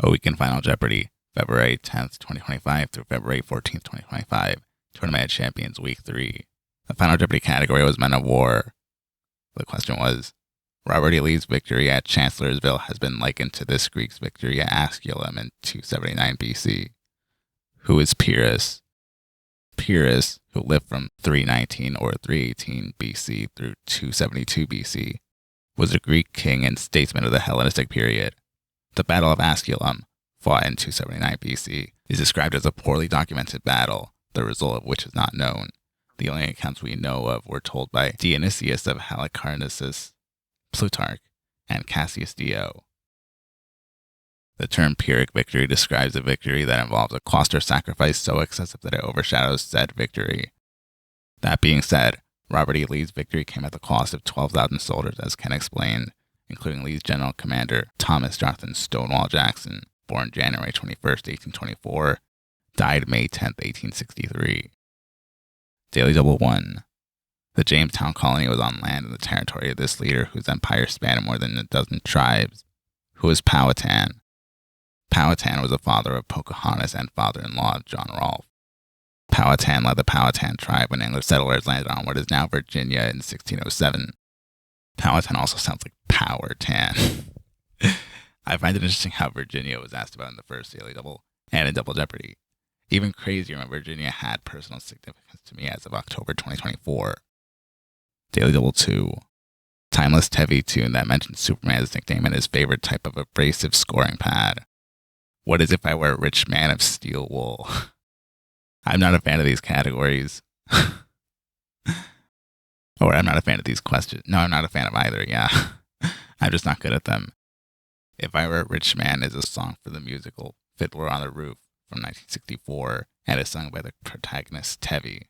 A week in Final Jeopardy, February 10th, 2025 through February 14th, 2025. Tournament of Champions, Week 3. The Final Jeopardy category was Men of War. The question was, Robert E. Lee's victory at Chancellorsville has been likened to this Greek's victory at Asculum in 279 BC. Who is Pyrrhus? Pyrrhus, who lived from 319 or 318 BC through 272 BC, was a Greek king and statesman of the Hellenistic period. The Battle of Asculum, fought in 279 BC, is described as a poorly documented battle, the result of which is not known. The only accounts we know of were told by Dionysius of Halicarnassus, Plutarch, and Cassius Dio. The term Pyrrhic victory describes a victory that involves a cost or sacrifice so excessive that it overshadows said victory. That being said, Robert E. Lee's victory came at the cost of 12,000 soldiers, as Ken explained, including Lee's general commander Thomas Jonathan Stonewall Jackson, born January 21st, 1824, died May 10th, 1863. Daily Double 1. The Jamestown colony was on land in the territory of this leader whose empire spanned more than a dozen tribes. Who was Powhatan? Powhatan was the father of Pocahontas and father-in-law of John Rolfe. Powhatan led the Powhatan tribe when English settlers landed on what is now Virginia in 1607. Powhatan also sounds like Power Tan. I find it interesting how Virginia was asked about in the first Daily Double and in Double Jeopardy. Even crazier when Virginia had personal significance to me as of October 2024. Daily Double 2. Timeless TV tune that mentions Superman's nickname and his favorite type of abrasive scoring pad. What is If I Were a Rich Man of Steel Wool? I'm not a fan of these categories. Or I'm not a fan of these questions. No, I'm not a fan of either, yeah. I'm just not good at them. If I Were a Rich Man is a song for the musical Fiddler on the Roof from 1964 and is sung by the protagonist Tevi.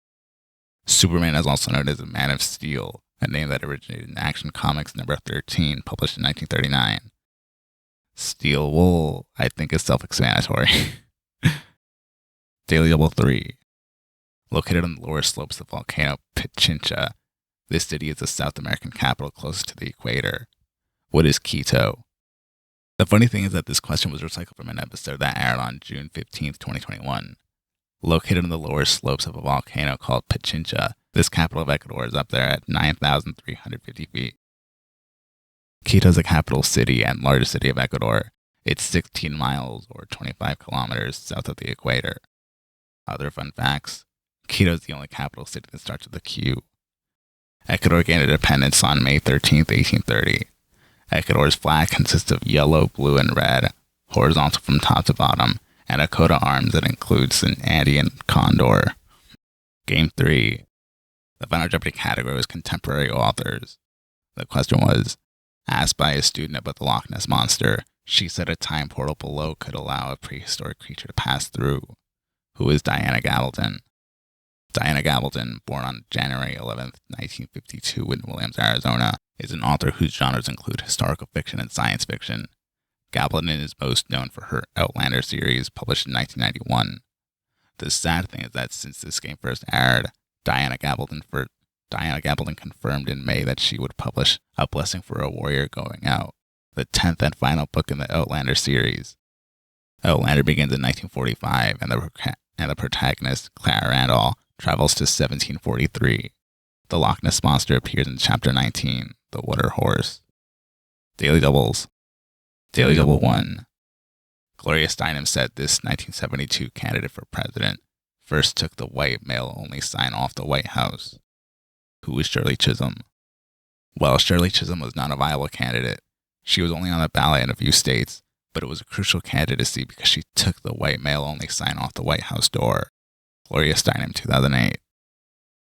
Superman is also known as a Man of Steel, a name that originated in Action Comics number 13, published in 1939. Steel Wool, I think, is self-explanatory. Daily Double 3. Located on the lower slopes of the volcano Pichincha, this city is the South American capital closest to the equator. What is Quito? The funny thing is that this question was recycled from an episode that aired on June 15th, 2021. Located on the lower slopes of a volcano called Pichincha, this capital of Ecuador is up there at 9,350 feet. Quito is the capital city and largest city of Ecuador. It's 16 miles or 25 kilometers south of the equator. Other fun facts: Quito is the only capital city that starts with a Q. Ecuador gained independence on May 13th, 1830. Ecuador's flag consists of yellow, blue, and red, horizontal from top to bottom, and a coat of arms that includes an Andean condor. Game 3. The Final Jeopardy category was contemporary authors. The question was, asked by a student about the Loch Ness Monster, she said a time portal below could allow a prehistoric creature to pass through. Who is Diana Gabaldon? Diana Gabaldon, born on January 11th, 1952 in Williams, Arizona, is an author whose genres include historical fiction and science fiction. Gabaldon is most known for her Outlander series, published in 1991. The sad thing is that since this game first aired, Diana Gabaldon confirmed in May that she would publish A Blessing for a Warrior Going Out, the 10th and final book in the Outlander series. Outlander begins in 1945, and the protagonist, Clara Randall, travels to 1743. The Loch Ness Monster appears in Chapter 19, The Water Horse. Daily Doubles. Daily Double 1. Gloria Steinem said this 1972 candidate for president first took the white male-only sign off the White House. Who was Shirley Chisholm? Well, Shirley Chisholm was not a viable candidate. She was only on the ballot in a few states, but it was a crucial candidacy because she took the white male-only sign off the White House door. Gloria Steinem, 2008.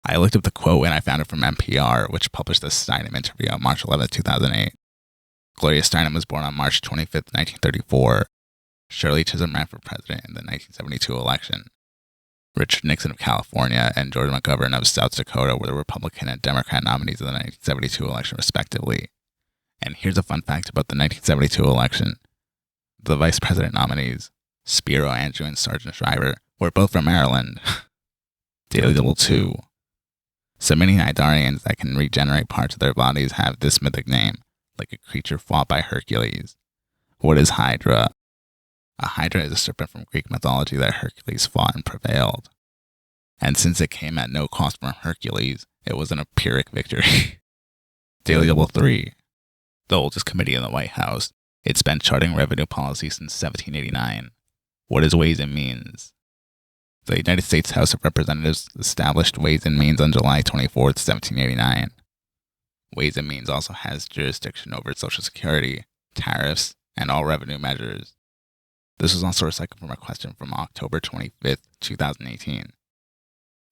I looked up the quote and I found it from NPR, which published the Steinem interview on March 11, 2008. Gloria Steinem was born on March 25, 1934. Shirley Chisholm ran for president in the 1972 election. Richard Nixon of California and George McGovern of South Dakota were the Republican and Democrat nominees of the 1972 election, respectively. And here's a fun fact about the 1972 election. The vice president nominees, Spiro Andrew and Sargent Shriver, were both from Maryland. Daily Double 2. So many Nidarians that can regenerate parts of their bodies have this mythic name, like a creature fought by Hercules. What is Hydra? A hydra is a serpent from Greek mythology that Hercules fought and prevailed. And since it came at no cost from Hercules, it was an Pyrrhic victory. Daily Double 3. The oldest committee in the White House. It's been charting revenue policy since 1789. What is Ways and Means? The United States House of Representatives established Ways and Means on July 24, 1789. Ways and Means also has jurisdiction over Social Security, tariffs, and all revenue measures. This was also recycled from a question from October 25, 2018.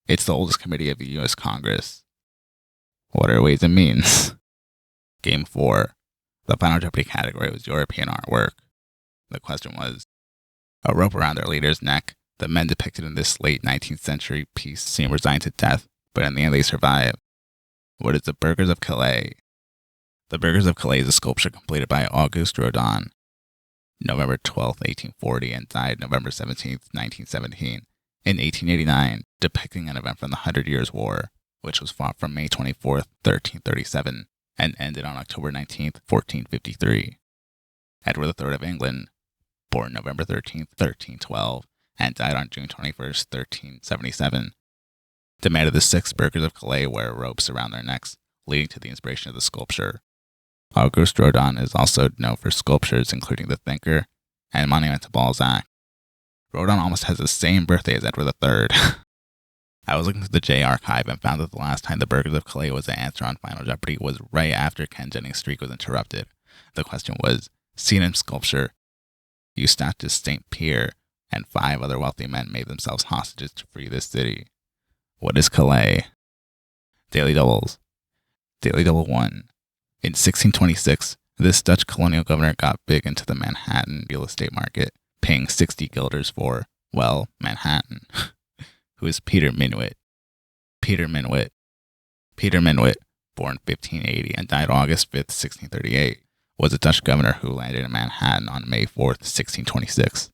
It's the oldest committee of the U.S. Congress. What are Ways and Means? Game 4. The Final Jeopardy category was European artwork. The question was, a rope around their leader's neck, the men depicted in this late 19th century piece seem resigned to death, but in the end they survive. What is the Burghers of Calais? The Burghers of Calais is a sculpture completed by Auguste Rodin, November 12, 1840, and died November 17, 1917, in 1889, depicting an event from the 100 Years' War, which was fought from May 24, 1337, and ended on October 19, 1453. Edward III of England, born November 13, 1312, and died on June 21, 1377, demanded the 6 Burghers of Calais wear ropes around their necks, leading to the inspiration of the sculpture. Auguste Rodin is also known for sculptures including The Thinker and Monument to Balzac. Rodin almost has the same birthday as Edward III. I was looking through the J archive and found that the last time the Burghers of Calais was an answer on Final Jeopardy was right after Ken Jennings' streak was interrupted. The question was, seen in sculpture, Eustachius St. Pierre and 5 other wealthy men made themselves hostages to free this city. What is Calais? Daily Doubles. Daily Double 1. In 1626, this Dutch colonial governor got big into the Manhattan real estate market, paying 60 guilders for, well, Manhattan. Who is Peter Minuit? Peter Minuit, born 1580 and died August 5, 1638, was a Dutch governor who landed in Manhattan on May 4, 1626.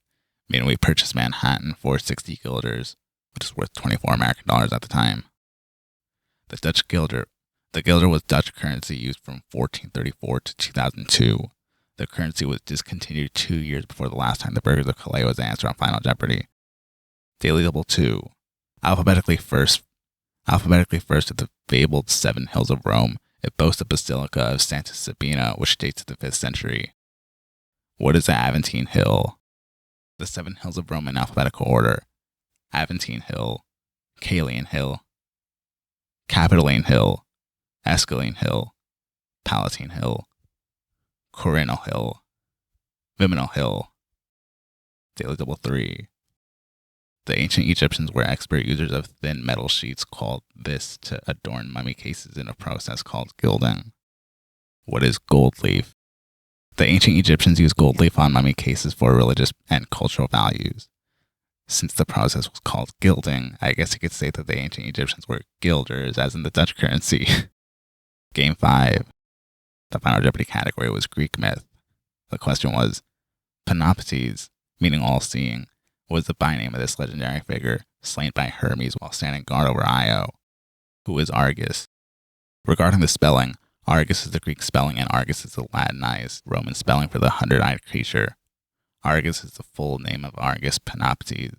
Minuit purchased Manhattan for 60 guilders, which is worth $24 American at the time. The guilder was Dutch currency used from 1434 to 2002. The currency was discontinued 2 years before the last time the Burghers of Calais was answered on Final Jeopardy. Daily Double 2. Alphabetically first of the fabled 7 hills of Rome, it boasts a basilica of Santa Sabina, which dates to the 5th century. What is the Aventine Hill? The 7 hills of Rome in alphabetical order: Aventine Hill, Caelian Hill, Capitoline Hill, Esquiline Hill, Palatine Hill, Quirinal Hill, Viminal Hill. Daily Double 3. The ancient Egyptians were expert users of thin metal sheets called this to adorn mummy cases in a process called gilding. What is gold leaf? The ancient Egyptians used gold leaf on mummy cases for religious and cultural values. Since the process was called gilding, I guess you could say that the ancient Egyptians were gilders, as in the Dutch currency. Game 5. The Final Jeopardy category was Greek myth. The question was, Panoptes, meaning all-seeing, was the byname of this legendary figure, slain by Hermes while standing guard over Io. Who is Argus? Regarding the spelling, Argus is the Greek spelling and Argus is the Latinized Roman spelling for the 100-eyed creature. Argus is the full name of Argus Panoptes.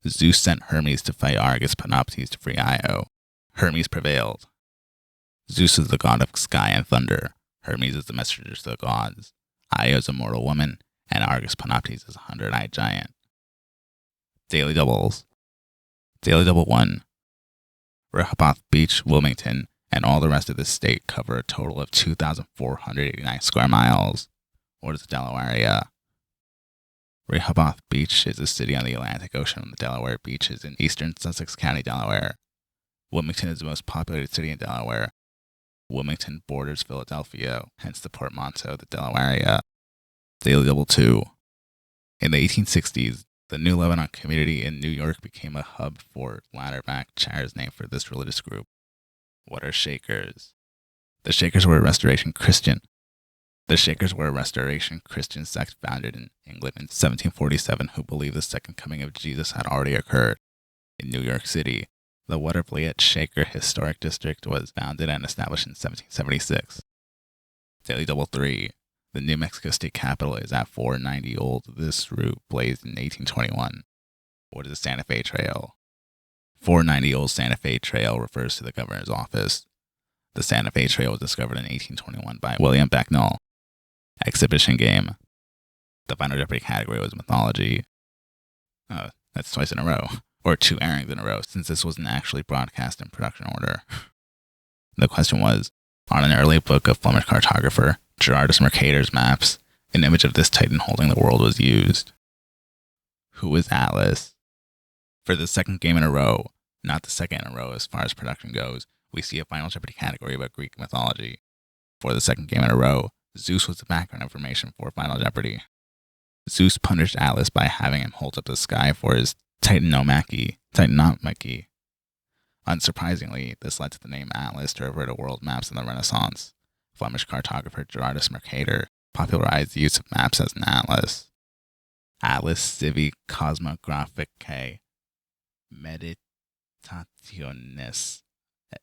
Zeus sent Hermes to fight Argus Panoptes to free Io. Hermes prevailed. Zeus is the god of sky and thunder. Hermes is the messenger to the gods. Io is a mortal woman, and Argus Panoptes is a 100-eyed giant. Daily Doubles. Daily Double 1. Rehoboth Beach, Wilmington, and all the rest of the state cover a total of 2,489 square miles. What is the Delaware area? Rehoboth Beach is a city on the Atlantic Ocean, and the Delaware Beach is in eastern Sussex County, Delaware. Wilmington is the most populated city in Delaware. Wilmington borders Philadelphia, hence the portmanteau, the Delaware area. Daily Double 2. In the 1860s, the New Lebanon community in New York became a hub for ladderback chairs named for this religious group. What are Shakers? The Shakers were a Restoration Christian sect founded in England in 1747 who believed the second coming of Jesus had already occurred. In New York City, the Watervliet Shaker Historic District was founded and established in 1776. Daily Double 3. The New Mexico state capitol is at 490 Old. This route blazed in 1821. What is the Santa Fe Trail? 490 Old Santa Fe Trail refers to the governor's office. The Santa Fe Trail was discovered in 1821 by William Becknell. Exhibition game. The Final Jeopardy category was mythology. Oh, that's twice in a row. Or 2 airings in a row, since this wasn't actually broadcast in production order. The question was, on an early book of Flemish cartographer Gerardus Mercator's maps, an image of this titan holding the world was used. Who is Atlas? For the second game in a row, not the second in a row as far as production goes, we see a Final Jeopardy category about Greek mythology. For the second game in a row, Zeus was the background information for Final Jeopardy. Zeus punished Atlas by having him hold up the sky for his titanomachy. Unsurprisingly, this led to the name Atlas to refer to world maps in the Renaissance. Flemish cartographer Gerardus Mercator popularized the use of maps as an atlas. Atlas Civi Cosmographicae Meditationis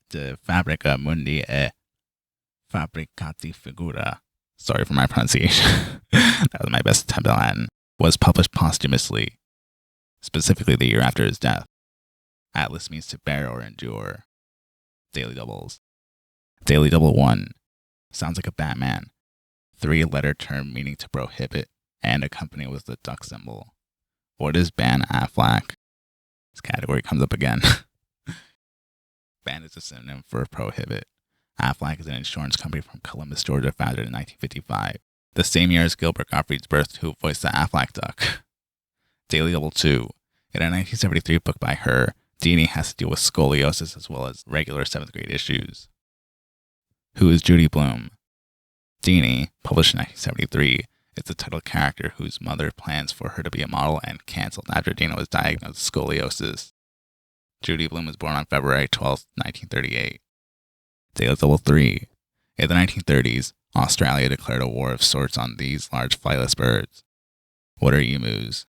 de Fabrica Mundi e Fabricati Figura. Sorry for my pronunciation. That was my best attempt at Latin. Was published posthumously, specifically the year after his death. Atlas means to bear or endure. Daily doubles. Daily double 1. Sounds like a Batman. 3-letter term meaning to prohibit and accompany with the duck symbol. What is Ban Affleck? This category comes up again. Ban is a synonym for prohibit. Aflac is an insurance company from Columbus, Georgia, founded in 1955. The same year as Gilbert Gottfried's birth, who voiced the Aflac duck. Daily double 2. In a 1973 book by her, Deanie has to deal with scoliosis as well as regular 7th grade issues. Who is Judy Blume? Deanie, published in 1973, is the title character whose mother plans for her to be a model and canceled after Dina was diagnosed with scoliosis. Judy Blume was born on February 12, 1938. Daily double 3. In the 1930s, Australia declared a war of sorts on these large flightless birds. What are emus?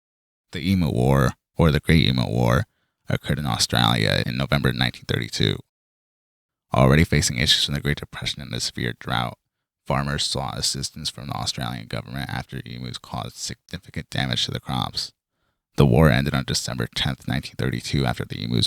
The Emu War, or the Great Emu War, occurred in Australia in November 1932. Already facing issues from the Great Depression and the severe drought, farmers sought assistance from the Australian government after emus caused significant damage to the crops. The war ended on December 10, 1932, after the emus